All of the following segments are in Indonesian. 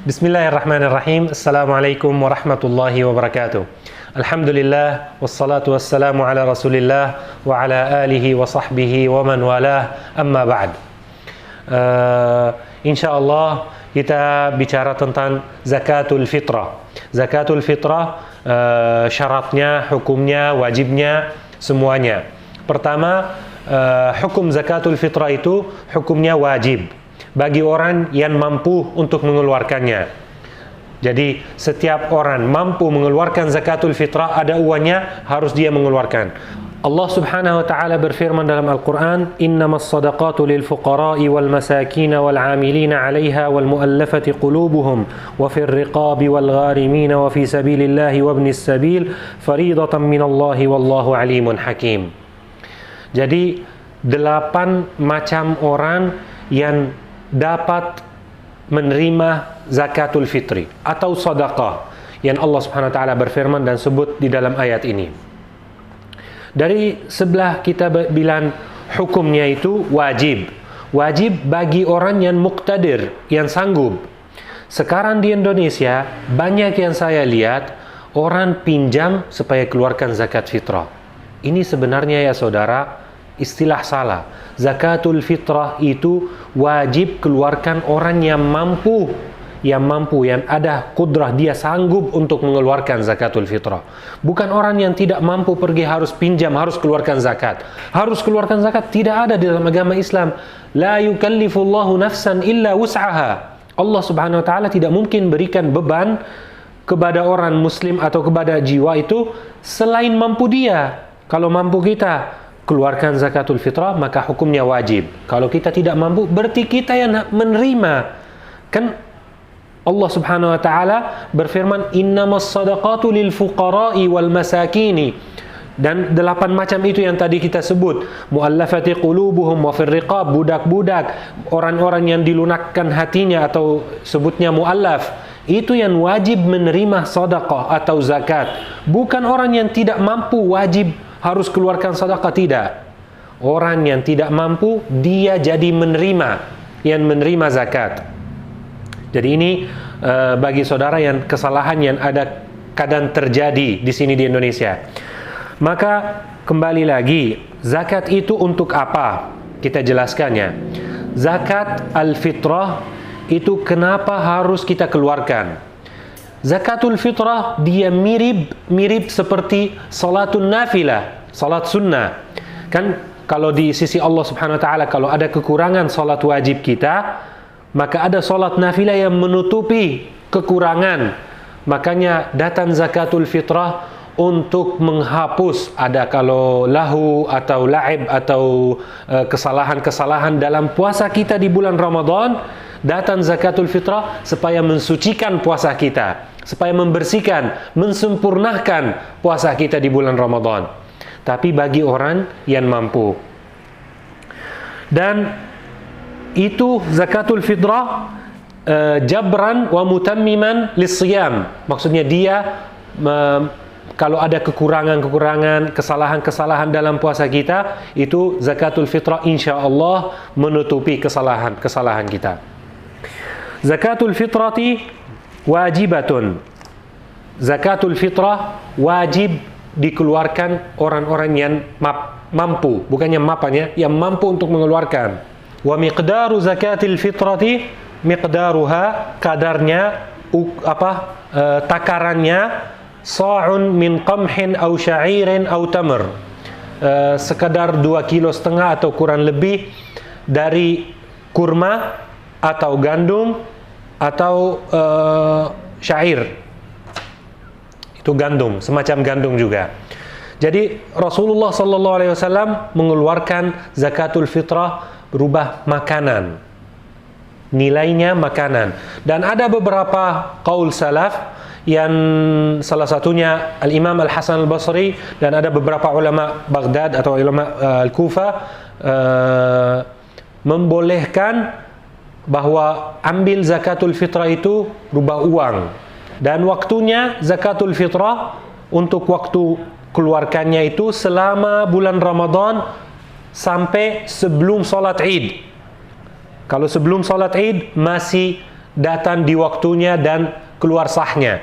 Bismillahirrahmanirrahim. Assalamualaikum warahmatullahi wabarakatuh. Alhamdulillah wassalatu wassalamu ala Rasulillah wa ala alihi wa sahbihi wa man walah. Amma ba'd. Insyaallah kita bicara tentang zakatul fitrah. Zakatul fitrah, syaratnya, hukumnya, wajibnya, semuanya. Pertama, hukum zakatul fitrah itu hukumnya wajib bagi orang yang mampu untuk mengeluarkannya. Jadi setiap orang mampu mengeluarkan zakatul fitrah, ada uangnya, harus dia mengeluarkan. Allah Subhanahu wa taala berfirman dalam Al-Qur'an, "Innamas shadaqatu lil fuqara'i wal masakin wal 'amilina 'alayha wal mu'allafati qulubuhum wa fir riqabi wal gharimin wa fi sabilillahi wa ibnis sabil fariidatan minallahi wallahu 'alimun hakim." Jadi 8 macam orang yang dapat menerima zakatul fitri atau sedekah yang Allah Subhanahu wa taala berfirman dan sebut di dalam ayat ini. Dari sebelah kita bilang hukumnya itu wajib. Wajib bagi orang yang muqtadir, yang sanggup. Sekarang di Indonesia banyak yang saya lihat orang pinjam supaya keluarkan zakat fitrah. Ini sebenarnya ya saudara, istilah salah. Zakatul fitrah itu wajib keluarkan orang yang mampu, yang ada kudrah, dia sanggup untuk mengeluarkan zakatul fitrah. Bukan orang yang tidak mampu pergi harus pinjam, harus keluarkan zakat. Harus keluarkan zakat, tidak ada di dalam agama Islam. La yukallifullahu nafsan illa wus'aha. Allah Subhanahu wa taala tidak mungkin berikan beban kepada orang muslim atau kepada jiwa itu selain mampu dia. Kalau mampu kita keluarkan zakatul fitrah, maka hukumnya wajib. Kalau kita tidak mampu, berarti kita yang menerima. Kan Allah Subhanahu wa taala berfirman, "Innamas shadaqatu lil fuqara'i wal masakini." Dan 8 macam itu yang tadi kita sebut, muallafati qulubuhum wa fir riqab, budak-budak, orang-orang yang dilunakkan hatinya atau sebutnya muallaf, itu yang wajib menerima sedekah atau zakat. Bukan orang yang tidak mampu wajib harus keluarkan sedekah, tidak. Orang yang tidak mampu, dia jadi yang menerima zakat. Jadi ini bagi saudara yang kesalahan yang ada kadang terjadi di sini di Indonesia. Maka kembali lagi, zakat itu untuk apa? Kita jelaskannya. Zakat al-fitrah itu kenapa harus kita keluarkan? Zakatul fitrah dia mirip seperti salatun nafilah, salat sunnah. Kan kalau di sisi Allah Subhanahu wa taala kalau ada kekurangan salat wajib kita, maka ada salat nafilah yang menutupi kekurangan. Makanya datang zakatul fitrah untuk menghapus ada kalau lahu atau la'ib atau kesalahan-kesalahan dalam puasa kita di bulan Ramadan. Datang zakatul fitrah supaya mensucikan puasa kita, supaya membersihkan, mensempurnakan puasa kita di bulan Ramadan. Tapi bagi orang yang mampu. Dan itu zakatul fitrah jabran wa mutammiman lis-siyam. Maksudnya dia kalau ada kekurangan-kekurangan, kesalahan-kesalahan dalam puasa kita, itu zakatul fitrah insyaallah menutupi kesalahan-kesalahan kita. Zakatul fitrati wajibatun. Zakatul fitrah wajib dikeluarkan orang-orang yang mampu, bukannya mapannya, yang mampu untuk mengeluarkan. Wa miqdaru zakatil fitrati miqdaruha, kadarnya takarannya sa'un min qamhin aw sya'irin aw tamr. Sekadar 2,5 kilo atau kurang lebih dari kurma atau gandum atau syair. Itu gandum, semacam gandum juga. Jadi Rasulullah sallallahu alaihi wasallam mengeluarkan zakatul fitrah berubah makanan. Nilainya makanan. Dan ada beberapa qaul salaf yang salah satunya Al-Imam Al-Hasan Al-Basri dan ada beberapa ulama Baghdad atau ulama Al-Kufa membolehkan bahwa ambil zakatul fitrah itu rubah uang, dan waktunya zakatul fitrah untuk waktu keluarkannya itu selama bulan Ramadan sampai sebelum salat Id. Kalau sebelum salat Id masih datang di waktunya dan keluar sahnya.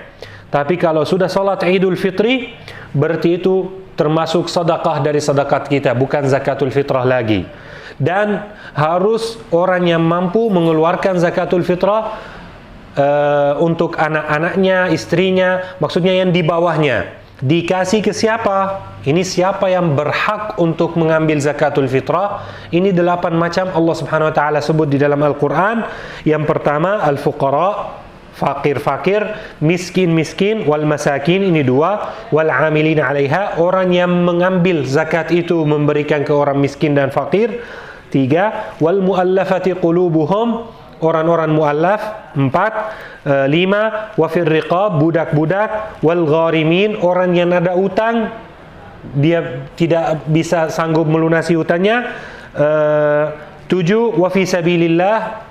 Tapi kalau sudah sholat Idul Fitri, berarti itu termasuk sedekah dari zakat kita, bukan zakatul fitrah lagi. Dan harus orang yang mampu mengeluarkan zakatul fitrah untuk anak-anaknya, istrinya, maksudnya yang di bawahnya. Dikasih ke siapa? Ini siapa yang berhak untuk mengambil zakatul fitrah? Ini 8 macam Allah Subhanahu wa taala sebut di dalam Al-Qur'an. Yang pertama al-fuqara, fakir-fakir, miskin-miskin, wal masakin, ini 2, wal amilin 'alaiha, orang yang mengambil zakat itu memberikan ke orang miskin dan fakir. 3, wal muallafati qulubuhum, orang-orang muallaf. 4, 5, wa fir riqab, budak-budak, wal gharimin, orang yang ada utang dia tidak bisa sanggup melunasi hutangnya. 7, wa fi sabilillah,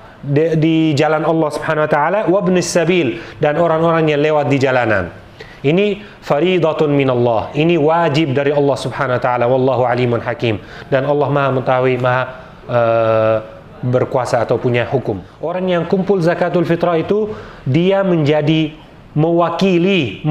di jalan Allah Subhanahu wa taala, wa ibnis sabil, dan orang-orang yang lewat di jalanan. Ini faridatun minallah, ini wajib dari Allah Subhanahu wa taala. Wallahu alimun hakim, dan Allah Maha mengetahui, Maha berkuasa atau punya hukum. Orang yang kumpul zakatul fitrah itu dia menjadi mewakili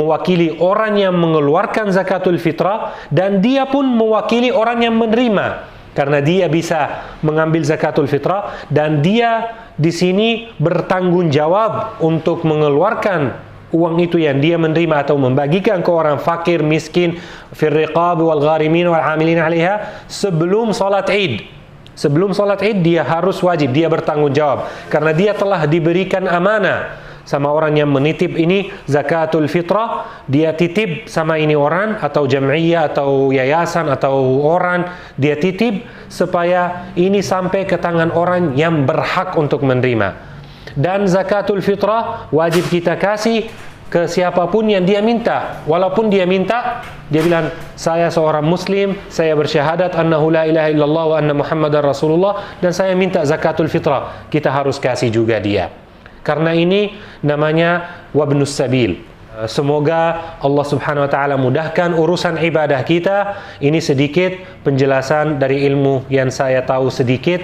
orang yang mengeluarkan zakatul fitrah, dan dia pun mewakili orang yang menerima, karena dia bisa mengambil zakatul fitrah dan dia di sini bertanggung jawab untuk mengeluarkan uang itu yang dia menerima atau membagikan ke orang fakir, miskin, fir riqab wal gharimin wal amilin 'alaiha sebelum salat Id. Sebelum salat Id dia harus wajib, dia bertanggung jawab karena dia telah diberikan amanah sama orang yang menitip ini zakatul fitrah. Dia titip sama ini orang atau jam'iyah atau yayasan atau orang, dia titip supaya ini sampai ke tangan orang yang berhak untuk menerima. Dan zakatul fitrah wajib kita kasih ke siapapun yang dia minta. Walaupun dia minta, dia bilang, saya seorang muslim, saya bersyahadat annahu la ilaha illallah wa anna muhammadar rasulullah, dan saya minta zakatul fitrah, kita harus kasih juga dia. Karena ini namanya wabnus sabil. Semoga Allah Subhanahu wa taala mudahkan urusan ibadah kita. Ini sedikit penjelasan dari ilmu yang saya tahu sedikit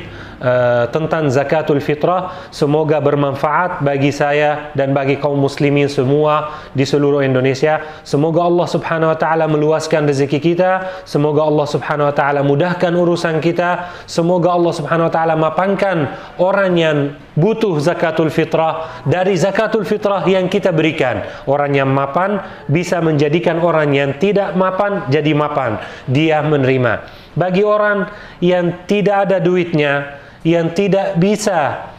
tentang zakatul fitrah. Semoga bermanfaat bagi saya dan bagi kaum muslimin semua di seluruh Indonesia. Semoga Allah Subhanahu wa taala meluaskan rezeki kita. Semoga Allah Subhanahu wa taala mudahkan urusan kita. Semoga Allah Subhanahu wa taala mapankan orang yang butuh zakatul fitrah dari zakatul fitrah yang kita berikan. Orang yang mapan bisa menjadikan orang yang tidak mapan jadi mapan, dia menerima. Bagi orang yang tidak ada duitnya, yang tidak bisa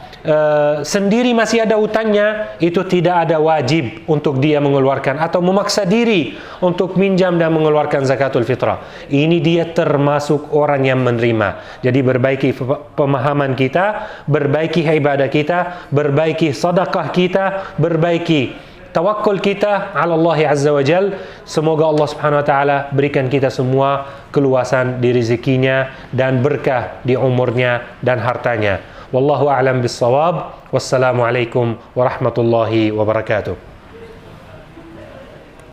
sendiri masih ada utangnya, itu tidak ada wajib untuk dia mengeluarkan atau memaksa diri untuk minjam dan mengeluarkan zakatul fitrah. Ini dia termasuk orang yang menerima. Jadi perbaiki pemahaman kita, perbaiki ibadah kita, perbaiki sedekah kita, perbaiki tawakkul kita ala Allah Azza wa Jal. Semoga Allah Subhanahu wa taala berikan kita semua keluasan di rezekinya dan berkah di umurnya dan hartanya. Wallahu a'lam bis-shawab. Wassalamualaikum warahmatullahi wabarakatuh.